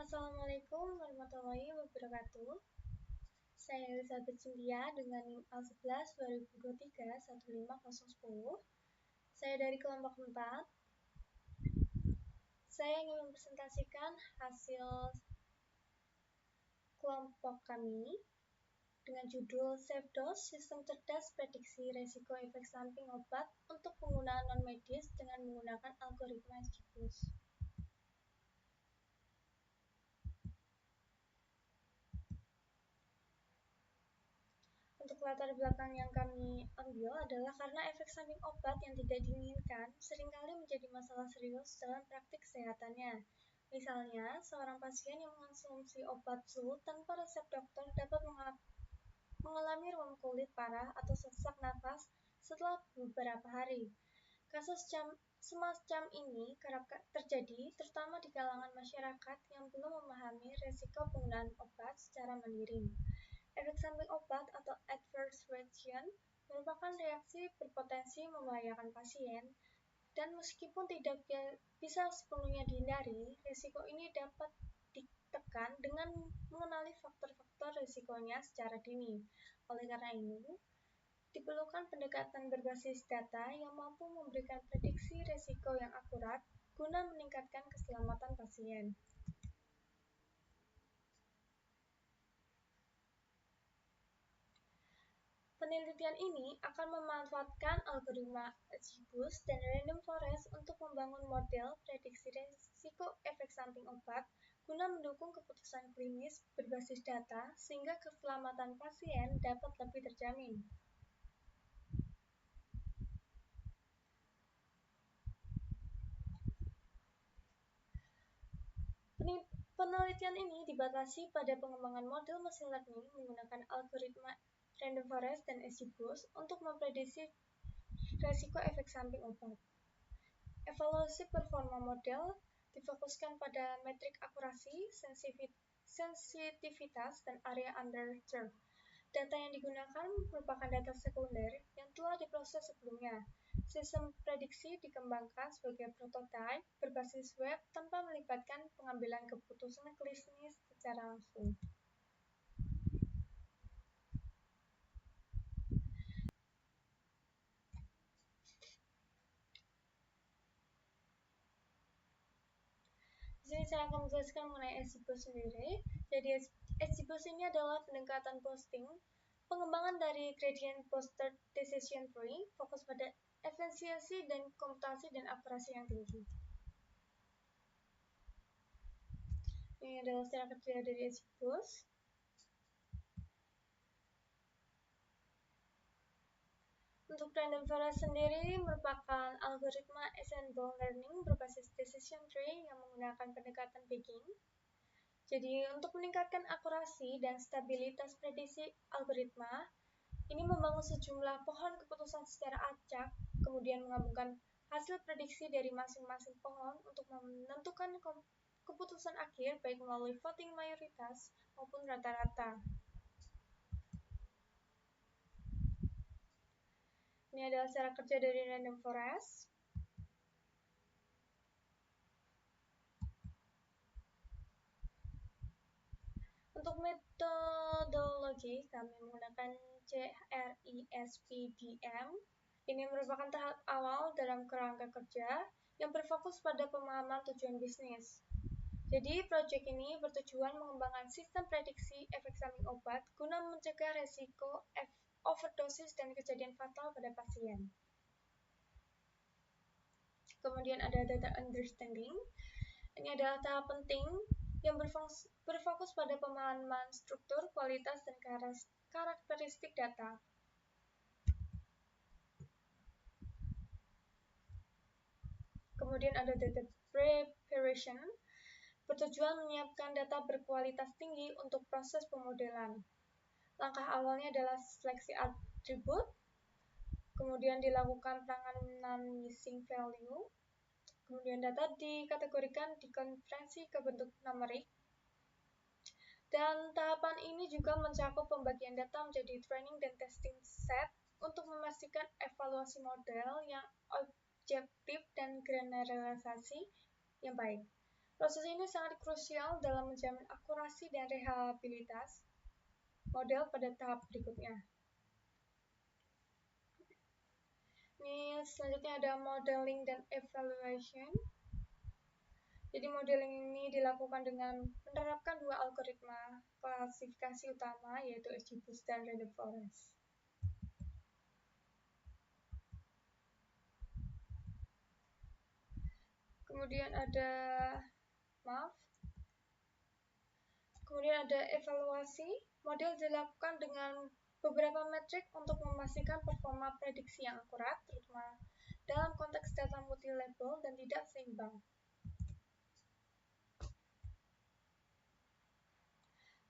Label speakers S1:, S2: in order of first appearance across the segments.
S1: Assalamualaikum warahmatullahi wabarakatuh. Saya Elizabeth Cynthia dengan NIM A11 2023 15010. Saya dari kelompok 4. Saya ingin mempresentasikan hasil kelompok kami dengan judul Safe Dose Sistem Cerdas Prediksi Resiko Efek Samping Obat untuk Penggunaan Non-Medis dengan menggunakan algoritma SGBUS. Untuk latar belakang yang kami ambil adalah karena efek samping obat yang tidak diinginkan seringkali menjadi masalah serius dalam praktik kesehatannya. Misalnya, seorang pasien yang mengonsumsi obat flu tanpa resep dokter dapat mengalami ruam kulit parah atau sesak nafas setelah beberapa hari. Kasus semacam ini kerap terjadi terutama di kalangan masyarakat yang belum memahami risiko penggunaan obat secara mandiri. Efek samping obat atau adverse reaction merupakan reaksi berpotensi membahayakan pasien, dan meskipun tidak bisa sepenuhnya dihindari, risiko ini dapat ditekan dengan mengenali faktor-faktor risikonya secara dini. Oleh karena ini, diperlukan pendekatan berbasis data yang mampu memberikan prediksi risiko yang akurat guna meningkatkan keselamatan pasien. Penelitian ini akan memanfaatkan algoritma SGBUS dan Random Forest untuk membangun model prediksi risiko efek samping obat guna mendukung keputusan klinis berbasis data sehingga keselamatan pasien dapat lebih terjamin. Penelitian ini dibatasi pada pengembangan model machine learning menggunakan algoritma Random Forest dan SGBUS untuk memprediksi risiko efek samping obat. Evaluasi performa model difokuskan pada metrik akurasi, sensitivitas, dan area underserved. Data yang digunakan merupakan data sekunder yang telah diproses sebelumnya. Sistem prediksi dikembangkan sebagai prototipe berbasis web tanpa melibatkan pengambilan keputusan klinis secara langsung. Di sini saya akan menjelaskan mengenai SGBUS sendiri. Jadi SGBUS ini adalah pendekatan posting, pengembangan dari gradient boosted decision tree, fokus pada efisiensi dan komputasi dan akurasi yang tinggi. Ini adalah secara kerja dari SGBUS. Untuk Random Forest sendiri merupakan algoritma ensemble learning berbasis decision tree yang menggunakan pendekatan Peking. Jadi, untuk meningkatkan akurasi dan stabilitas prediksi algoritma, ini membangun sejumlah pohon keputusan secara acak, kemudian menggabungkan hasil prediksi dari masing-masing pohon untuk menentukan keputusan akhir baik melalui voting mayoritas maupun rata-rata. Ini adalah cara kerja dari Random Forest. Untuk metodologi, kami menggunakan CRISPDM. Ini merupakan tahap awal dalam kerangka kerja yang berfokus pada pemahaman tujuan bisnis. Jadi, proyek ini bertujuan mengembangkan sistem prediksi efek samping obat guna mencegah resiko overdosis dan kejadian fatal pada pasien. Kemudian ada data understanding. Ini adalah tahap penting yang berfokus pada pemahaman struktur, kualitas, dan karakteristik data. Kemudian ada data preparation, bertujuan menyiapkan data berkualitas tinggi untuk proses pemodelan. Langkah awalnya adalah seleksi atribut, kemudian dilakukan penanganan missing value, kemudian data dikategorikan dikonversi ke bentuk numerik, dan tahapan ini juga mencakup pembagian data menjadi training dan testing set untuk memastikan evaluasi model yang objektif dan generalisasi yang baik. Proses ini sangat krusial dalam menjamin akurasi dan reliabilitas model pada tahap berikutnya. Ini selanjutnya ada modeling dan evaluation. Jadi modeling ini dilakukan dengan menerapkan dua algoritma klasifikasi utama, yaitu XGBoost dan Random Forest. Kemudian ada evaluasi. Model dilakukan dengan beberapa metrik untuk memastikan performa prediksi yang akurat, terutama dalam konteks data multi-label dan tidak seimbang.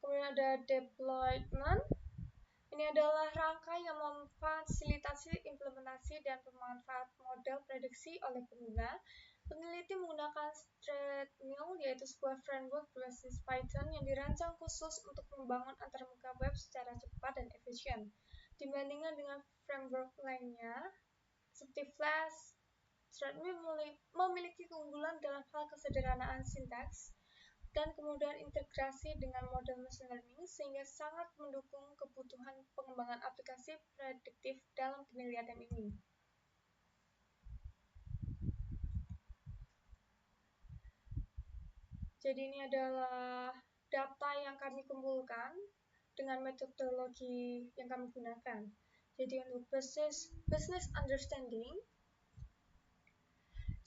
S1: Kemudian ada deployment. Ini adalah rangka yang memfasilitasi implementasi dan pemanfaat model prediksi oleh pengguna. Peneliti menggunakan Threadmill, yaitu sebuah framework berbasis Python yang dirancang khusus untuk membangun antarmuka web secara cepat dan efisien. Dibandingkan dengan framework lainnya, seperti Flash, Threadmill memiliki keunggulan dalam hal kesederhanaan sintaks dan kemudian integrasi dengan model machine learning sehingga sangat mendukung kebutuhan pengembangan aplikasi prediktif dalam penelitian ini. Jadi ini adalah data yang kami kumpulkan dengan metodologi yang kami gunakan. Jadi untuk business understanding,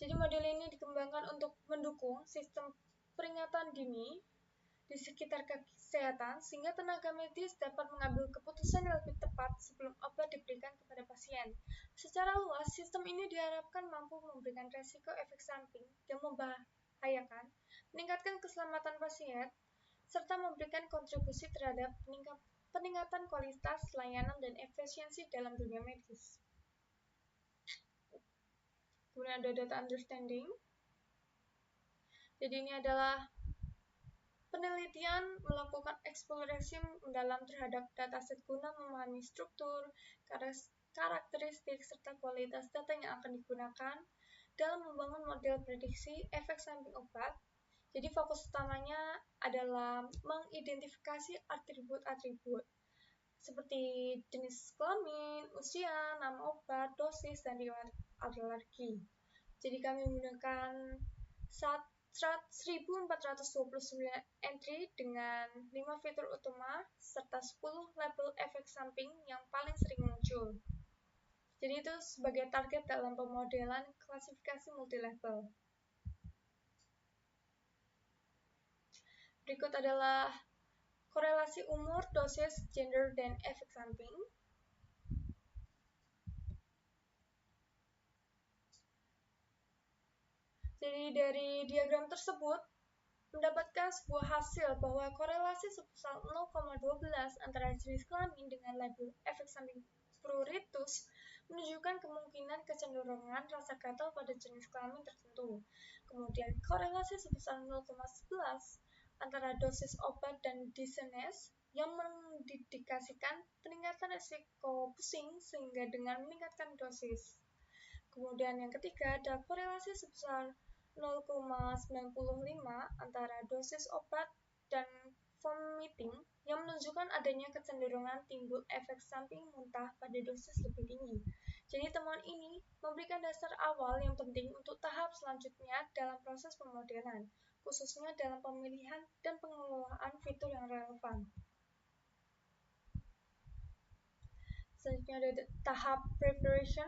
S1: jadi model ini dikembangkan untuk mendukung sistem peringatan dini di sekitar kesehatan sehingga tenaga medis dapat mengambil keputusan yang lebih tepat sebelum obat diberikan kepada pasien. Secara luas, sistem ini diharapkan mampu memberikan resiko efek samping yang membahayakan, meningkatkan keselamatan pasien, serta memberikan kontribusi terhadap peningkatan kualitas layanan dan efisiensi dalam dunia medis. Kemudian ada data understanding. Jadi ini adalah penelitian melakukan eksplorasi mendalam terhadap dataset guna memahami struktur, karakteristik, serta kualitas data yang akan digunakan dalam membangun model prediksi efek samping obat. Jadi fokus utamanya adalah mengidentifikasi atribut-atribut seperti jenis kelamin, usia, nama obat, dosis, dan riwayat alergi. Jadi kami menggunakan 1429 entry dengan 5 fitur utama serta 10 label efek samping yang paling sering muncul. Jadi itu sebagai target dalam pemodelan klasifikasi multi-level. Berikut adalah korelasi umur, dosis, gender, dan efek samping. Jadi dari diagram tersebut mendapatkan sebuah hasil bahwa korelasi sebesar 0,12 antara jenis kelamin dengan label efek samping pruritus menunjukkan kemungkinan kecenderungan rasa gatal pada jenis kelamin tertentu. Kemudian korelasi sebesar 0,11 antara dosis obat dan disease yang mengindikasikan peningkatan risiko pusing sehingga dengan meningkatkan dosis. Kemudian yang ketiga ada korelasi sebesar 0,95 antara dosis obat dan vomiting yang menunjukkan adanya kecenderungan timbul efek samping muntah pada dosis lebih tinggi. Jadi temuan ini memberikan dasar awal yang penting untuk tahap selanjutnya dalam proses pemodelan, khususnya dalam pemilihan dan pengelolaan fitur yang relevan. Selanjutnya ada tahap preparation.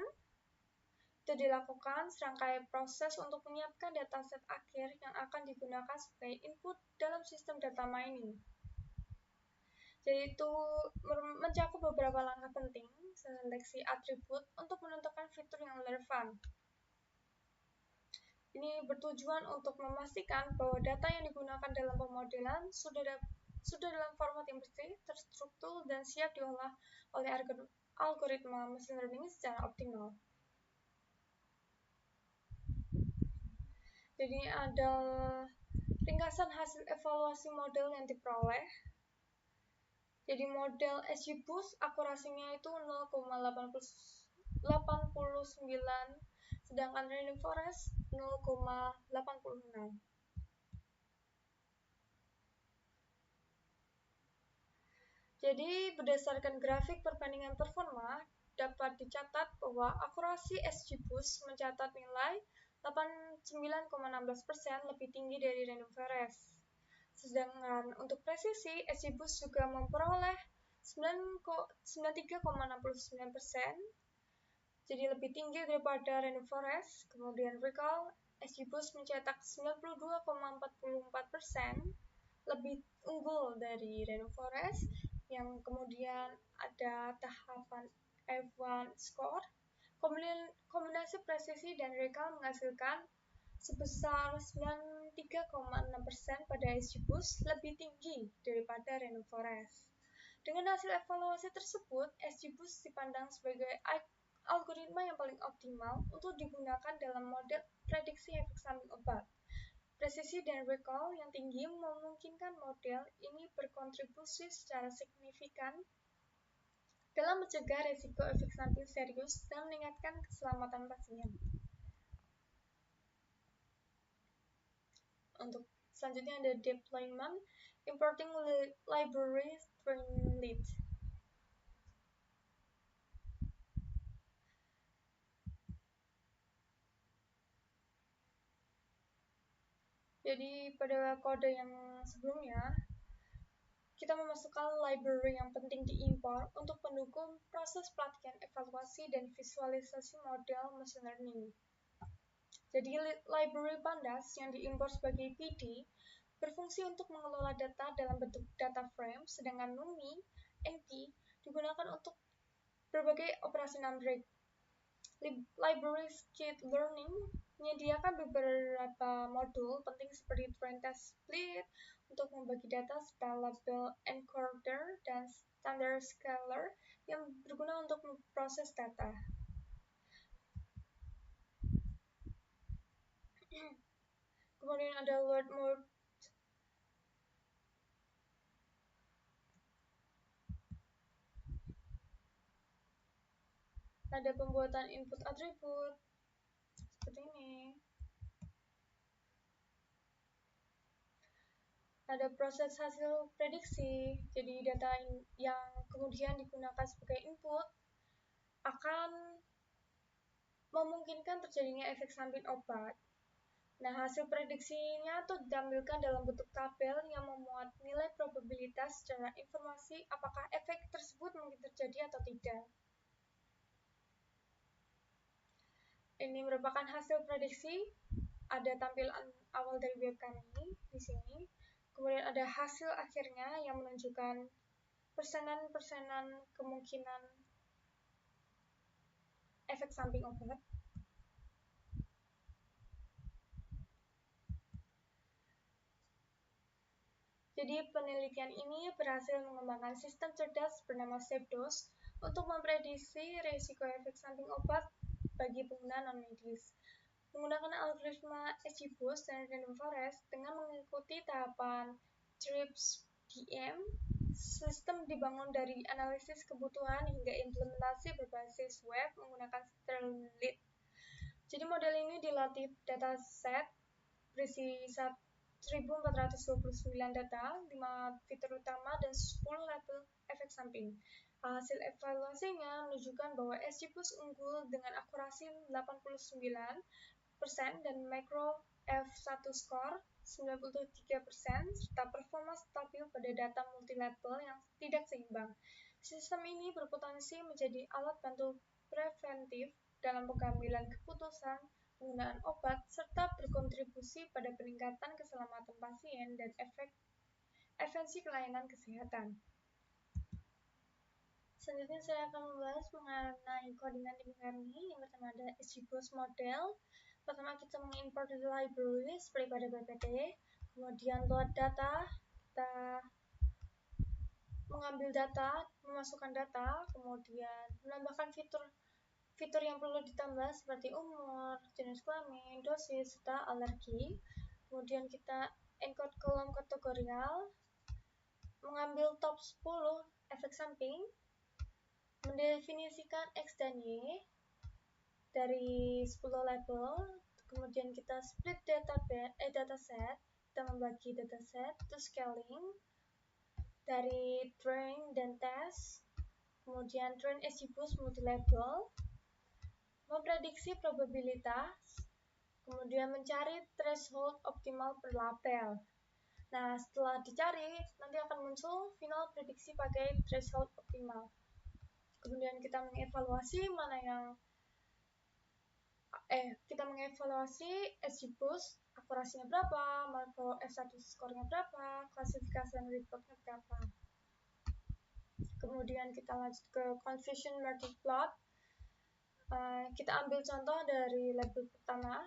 S1: Itu dilakukan serangkaian proses untuk menyiapkan dataset akhir yang akan digunakan sebagai input dalam sistem data mining. Jadi itu mencakup beberapa langkah penting, seleksi atribut untuk menentukan fitur yang relevan. Ini bertujuan untuk memastikan bahwa data yang digunakan dalam pemodelan sudah dalam format yang bersih, terstruktur, dan siap diolah oleh algoritma machine learning secara optimal. Jadi ada ringkasan hasil evaluasi model yang diperoleh. Jadi model XGBoost akurasinya itu 0,89, sedangkan Random Forest 0,86. Jadi berdasarkan grafik perbandingan performa, dapat dicatat bahwa akurasi XGBoost mencatat nilai 89,16% lebih tinggi dari Random Forest. Sedangkan untuk presisi, XGBoost juga memperoleh 93,69%, jadi lebih tinggi daripada Random Forest. Kemudian recall, XGBoost mencetak 92,44%, lebih unggul dari Random Forest, yang kemudian ada tahapan F1 score. Kombinasi presisi dan recall menghasilkan sebesar 93,6% pada XGBoost, lebih tinggi daripada Random Forest. Dengan hasil evaluasi tersebut, XGBoost dipandang sebagai algoritma yang paling optimal untuk digunakan dalam model prediksi efek samping obat. Presisi dan recall yang tinggi memungkinkan model ini berkontribusi secara signifikan dalam mencegah risiko efek samping serius dan meningkatkan keselamatan pasien. Untuk selanjutnya ada deployment, importing library Streamlit. Jadi pada kode yang sebelumnya, kita memasukkan library yang penting diimpor untuk mendukung proses pelatihan evaluasi dan visualisasi model machine learning. Jadi library Pandas yang diimpor sebagai PD berfungsi untuk mengelola data dalam bentuk data frame, sedangkan NumPy, NP digunakan untuk berbagai operasi numbering. Library Sklearning menyediakan beberapa modul penting seperti train test split untuk membagi data serta label encoder dan standard scalar yang berguna untuk memproses data. Kemudian ada word mode, ada pembuatan input atribut seperti ini. Ada proses hasil prediksi, jadi data yang kemudian digunakan sebagai input akan memungkinkan terjadinya efek samping obat. Nah, hasil prediksinya itu ditampilkan dalam bentuk tabel yang memuat nilai probabilitas secara informasi apakah efek tersebut mungkin terjadi atau tidak. Ini merupakan hasil prediksi, ada tampilan awal dari web kami di sini. Kemudian ada hasil akhirnya yang menunjukkan persenan kemungkinan efek samping obat. Jadi penelitian ini berhasil mengembangkan sistem cerdas bernama SafeDose untuk memprediksi risiko efek samping obat bagi pengguna non-medis. Menggunakan algoritma XGBoost dan Random Forest dengan mengikuti tahapan TRIPS-DM, sistem dibangun dari analisis kebutuhan hingga implementasi berbasis web menggunakan Streamlit. Jadi model ini dilatih dataset berisi 1429 data, 5 fitur utama, dan 10 label efek samping. Hasil evaluasinya menunjukkan bahwa XGBoost unggul dengan akurasi 89% dan macro F1 score 93%, serta performa stabil pada data multilabel yang tidak seimbang. Sistem ini berpotensi menjadi alat bantu preventif dalam pengambilan keputusan penggunaan obat serta berkontribusi pada peningkatan keselamatan pasien dan efisiensi pelayanan kesehatan. Selanjutnya saya akan membahas mengenai codingan tim kami. Yang pertama ada XGBoost model. Pertama kita mengimport library seperti pada PPT, kemudian load data, kita mengambil data, memasukkan data, kemudian menambahkan fitur yang perlu ditambah seperti umur, jenis kelamin, dosis, serta alergi. Kemudian kita encode kolom kategorial, mengambil top 10 efek samping, mendefinisikan X dan Y dari 10 label, kemudian kita split dataset, kita membagi dataset, to scaling, dari train dan test, kemudian train XGBoost multilabel, memprediksi probabilitas, kemudian mencari threshold optimal per label. Nah, setelah dicari, nanti akan muncul final prediksi pakai threshold optimal. Kemudian kita mengevaluasi XGBoost, akurasinya berapa, makro F1 skornya berapa, klasifikasi reportnya berapa. Kemudian kita lanjut ke confusion metric plot. Kita ambil contoh dari label pertama.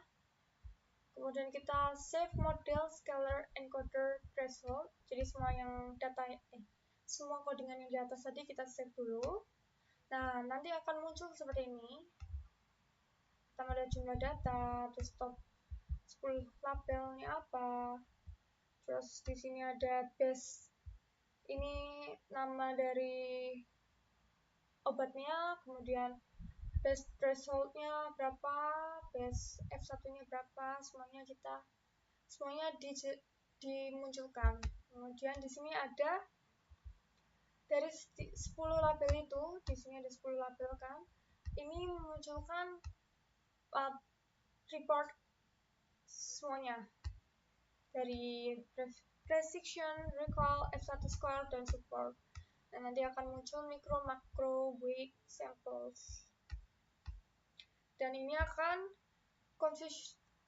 S1: Kemudian kita save model scalar encoder threshold. Jadi semua codingan yang di atas tadi kita save dulu. Nah, nanti akan muncul seperti ini. Pertama ada jumlah data, terus top 10 labelnya apa. Terus di sini ada base, ini nama dari obatnya, kemudian base thresholdnya berapa, base F1-nya berapa, semuanya dimunculkan. Kemudian di sini ada dari 10 label itu, di sini ada 10 label kan. Ini memunculkan report semuanya dari precision, recall, F1 score, dan support. Dan nanti akan muncul mikro, makro, weight, samples. Dan ini akan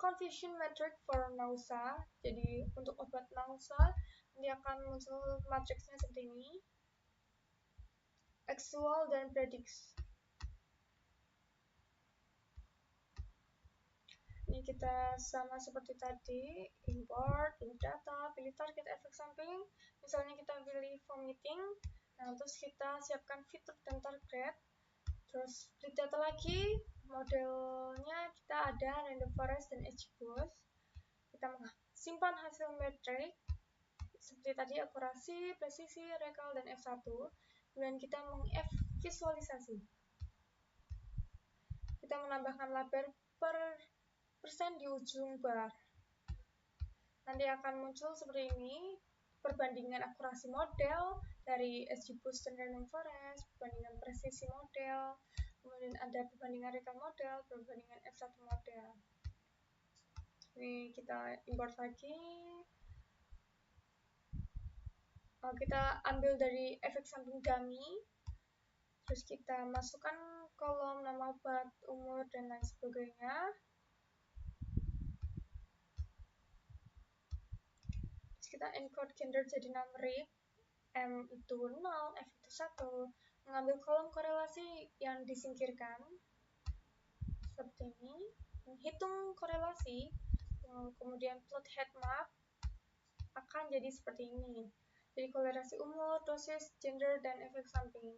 S1: confusion metric for nausea. Jadi untuk obat nausea, nanti akan muncul matriksnya seperti ini. Actual dan prediksi. Ini kita sama seperti tadi, import, pilih data, pilih target efek samping. Misalnya kita pilih vomiting, nah terus kita siapkan fitur dan target. Terus pilih data lagi, modelnya kita ada random forest dan XGBoost. Kita simpan hasil metrik seperti tadi, akurasi, presisi, recall, dan F1. Kemudian kita visualisasi. Kita menambahkan label per persen di ujung bar. Nanti akan muncul seperti ini, perbandingan akurasi model dari XGBoost dan random forest, perbandingan presisi model, kemudian ada perbandingan recall model, perbandingan F1 model. Ini kita import lagi. Kita ambil dari efek samping dummy, terus kita masukkan kolom nama obat, umur, dan lain sebagainya. Terus kita encode gender jadi numeric, M itu 0, F itu 1. Mengambil kolom korelasi yang disingkirkan seperti ini, menghitung korelasi, kemudian plot heat map akan jadi seperti ini. Jadi korelasi umur, dosis, gender, dan efek samping.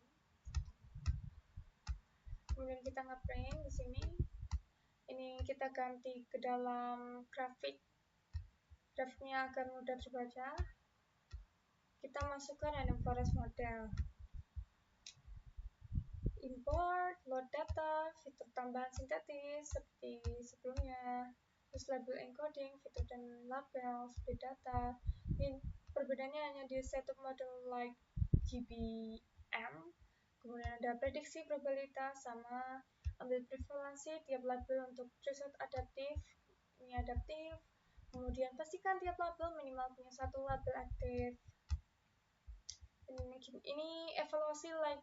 S1: Kemudian kita ngeprint di sini. Ini kita ganti ke dalam grafik. Grafiknya agar mudah terbaca. Kita masukkan random forest model. Import, load data, fitur tambahan sintetis seperti sebelumnya. Terus label encoding, fitur dan label, split data. Ini perbedaannya hanya di setup model like GBM. Kemudian ada prediksi probabilitas sama ambil prevalensi tiap label untuk threshold adaptif. Ini adaptif. Kemudian pastikan tiap label minimal punya satu label aktif. Ini evaluasi like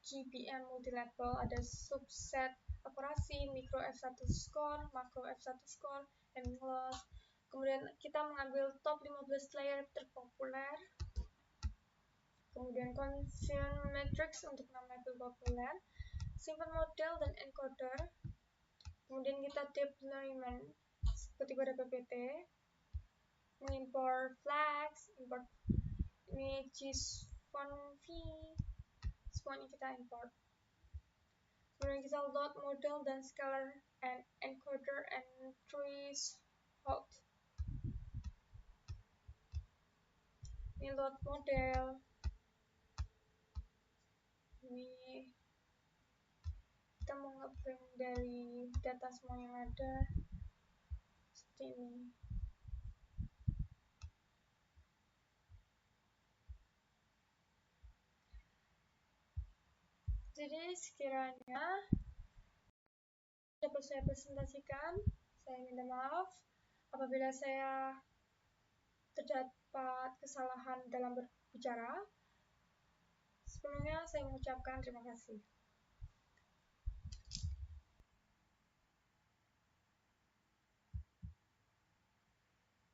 S1: GBM multilabel, ada subset akurasi, mikro F1 score, makro F1 score, and loss. Kemudian kita mengambil top 15 layer terpopuler. Kemudian confusion matrix untuk 6 label populer, simpan model dan encoder. Kemudian kita deployment seperti pada PPT, mengimport flags, import ini JSON-V, semuanya kita import. Kemudian kita load model dan scalar and encoder and threshold. Ini load model. Ini kita mau nge-print dari data semua yang ada seperti ini. Jadi sekiranya dapat saya presentasikan, saya minta maaf apabila saya terdapat kesalahan dalam berbicara. Sebelumnya saya mengucapkan terima kasih.